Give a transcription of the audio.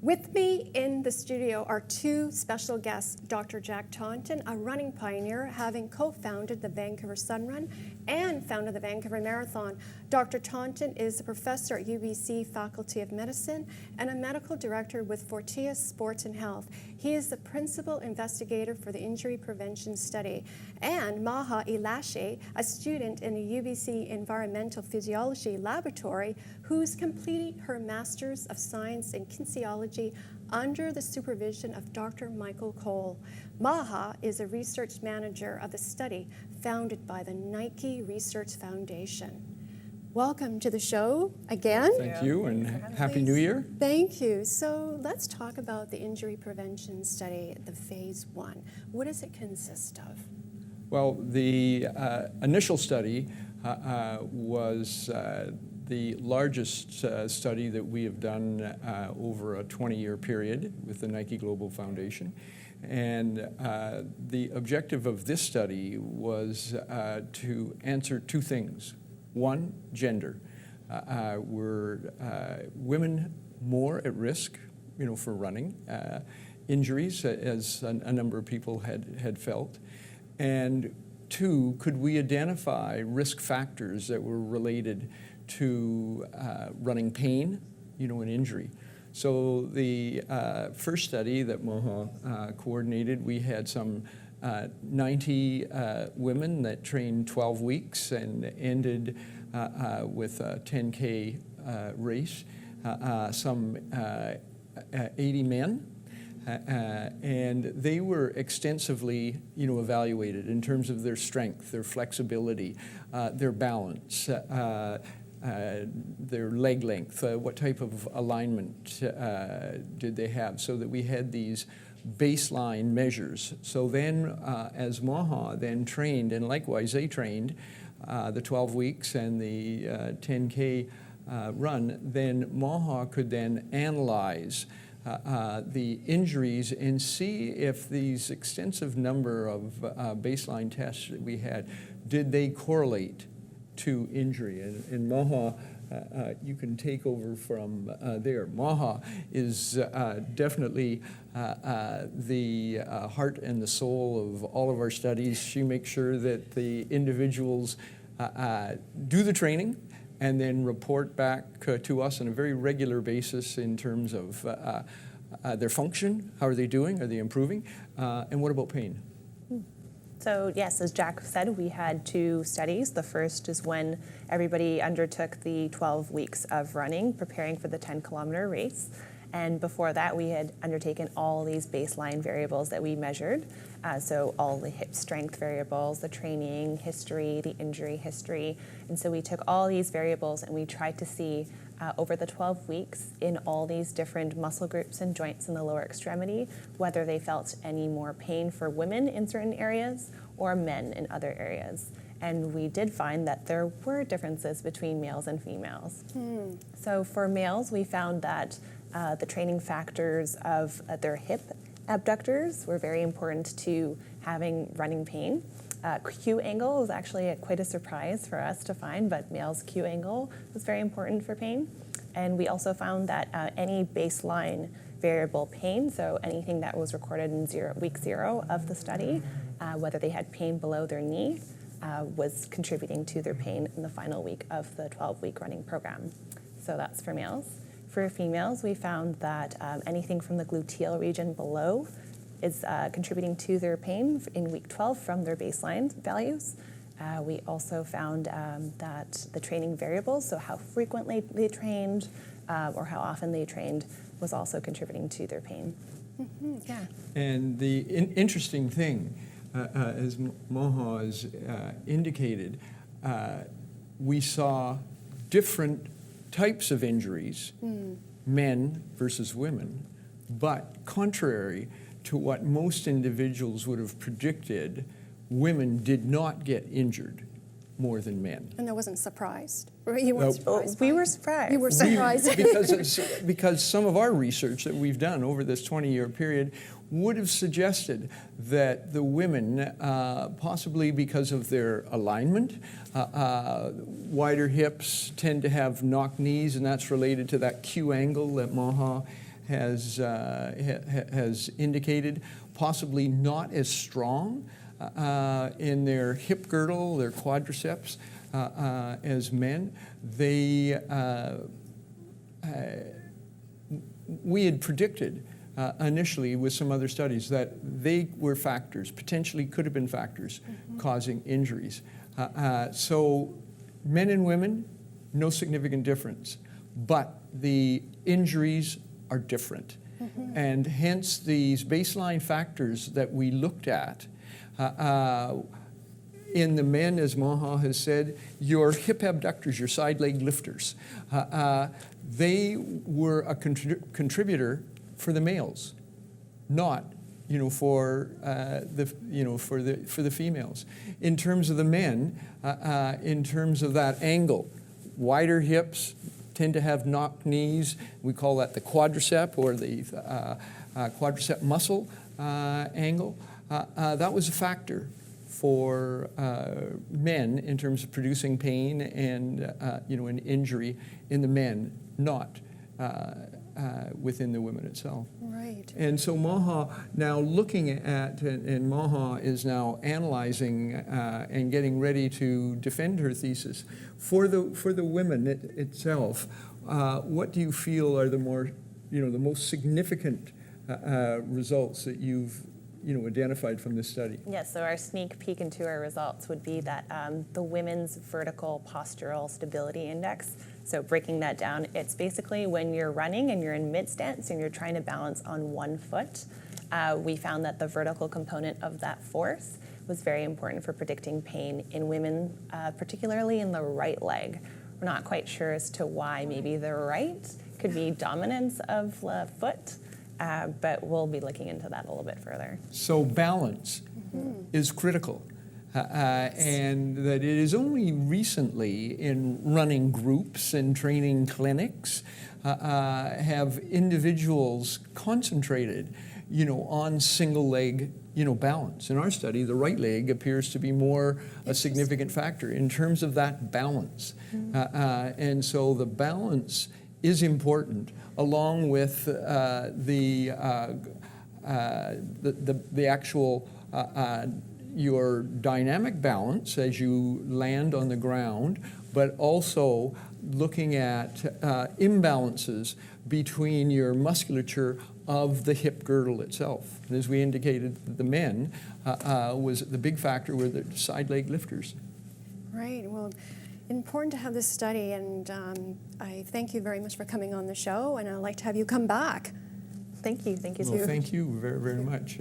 With me in the studio are two special guests, Dr. Jack Taunton, a running pioneer, having co-founded the Vancouver Sun Run and founded the Vancouver Marathon. Dr. Taunton is a professor at UBC Faculty of Medicine and a medical director with Fortius Sports and Health. He is the principal investigator for the injury prevention study. And Maha Ilashe, a student in the UBC Environmental Physiology Laboratory, who's completing her Master's of Science in Kinesiology under the supervision of Dr. Michael Cole. Maha is a research manager of the study founded by the Nike Research Foundation. Welcome to the show again. Thank you, and Happy New Year. Thank you. So let's talk about the injury prevention study, the phase 1. What does it consist of? Well, the initial study was the largest study that we have done over a 20-year period with the Nike Global Foundation. And the objective of this study was to answer two things. One, gender. Were women more at risk, for running injuries, as a number of people had felt? And two, could we identify risk factors that were related to running pain, and injury? So the first study that Maha coordinated, we had some 90 women that trained 12 weeks and ended with a 10K race, some 80 men. And they were extensively, evaluated in terms of their strength, their flexibility, their balance, their leg length, what type of alignment did they have, so that we had these baseline measures. So then, as Maha then trained, and likewise they trained the 12 weeks and the 10K run, then Maha could then analyze the injuries and see if these extensive number of baseline tests that we had, did they correlate to injury? And Maha, you can take over from there. Maha is definitely the heart and the soul of all of our studies. She makes sure that the individuals do the training and then report back to us on a very regular basis in terms of their function. How are they doing? Are they improving? And what about pain? So yes, as Jack said, we had two studies. The first is when everybody undertook the 12 weeks of running, preparing for the 10-kilometer race. And before that, we had undertaken all these baseline variables that we measured. So all the hip strength variables, the training history, the injury history. And so we took all these variables and we tried to see over the 12 weeks in all these different muscle groups and joints in the lower extremity, whether they felt any more pain for women in certain areas or men in other areas. And we did find that there were differences between males and females. So for males, we found that the training factors of their hip abductors were very important to having running pain. Q angle was actually quite a surprise for us to find, but males' Q angle was very important for pain. And we also found that any baseline variable pain, so anything that was recorded in week 0 of the study, whether they had pain below their knee, was contributing to their pain in the final week of the 12-week running program. So that's for males. For females, we found that anything from the gluteal region below is contributing to their pain in week 12 from their baseline values. We also found that the training variables, so how frequently they trained or how often they trained, was also contributing to their pain. Yeah. And the interesting thing, as Maha has indicated, we saw different types of injuries, men versus women, but contrary to what most individuals would have predicted, women did not get injured more than men. And I wasn't surprised. You weren't surprised. We were surprised. You were surprised. Because some of our research that we've done over this 20-year period would have suggested that the women, possibly because of their alignment, wider hips tend to have knock knees, and that's related to that Q angle that Maha has indicated, possibly not as strong in their hip girdle, their quadriceps, as men. We had predicted initially with some other studies that they were factors, potentially could have been factors causing injuries. So men and women, no significant difference, but the injuries are different. And hence these baseline factors that we looked at in the men, as Maha has said, your hip abductors, your side leg lifters, they were a contributor for the males, not for the females. In terms of the men, in terms of that angle, wider hips tend to have knocked knees. We call that the quadricep or the quadricep muscle angle. That was a factor for men in terms of producing pain and an injury in the men, not within the women itself. Right. And so Maha now looking at, and Maha is now analyzing and getting ready to defend her thesis for the women itself. What do you feel are the most significant results that you've identified from this study? Yes, so our sneak peek into our results would be that the Women's Vertical Postural Stability Index, so breaking that down, it's basically when you're running and you're in mid-stance and you're trying to balance on one foot. We found that the vertical component of that force was very important for predicting pain in women, particularly in the right leg. We're not quite sure as to why. Maybe the right could be dominance of the foot. But we'll be looking into that a little bit further. So balance is critical, and that it is only recently in running groups and training clinics have individuals concentrated, on single leg, balance. In our study, the right leg appears to be more a significant factor in terms of that balance, and so the balance is important, along with the actual your dynamic balance as you land on the ground, but also looking at imbalances between your musculature of the hip girdle itself. And as we indicated, the men was the big factor were the side leg lifters. Right. Well, important to have this study, and I thank you very much for coming on the show, and I'd like to have you come back. Thank you. Thank you. Well, thank you very, very much.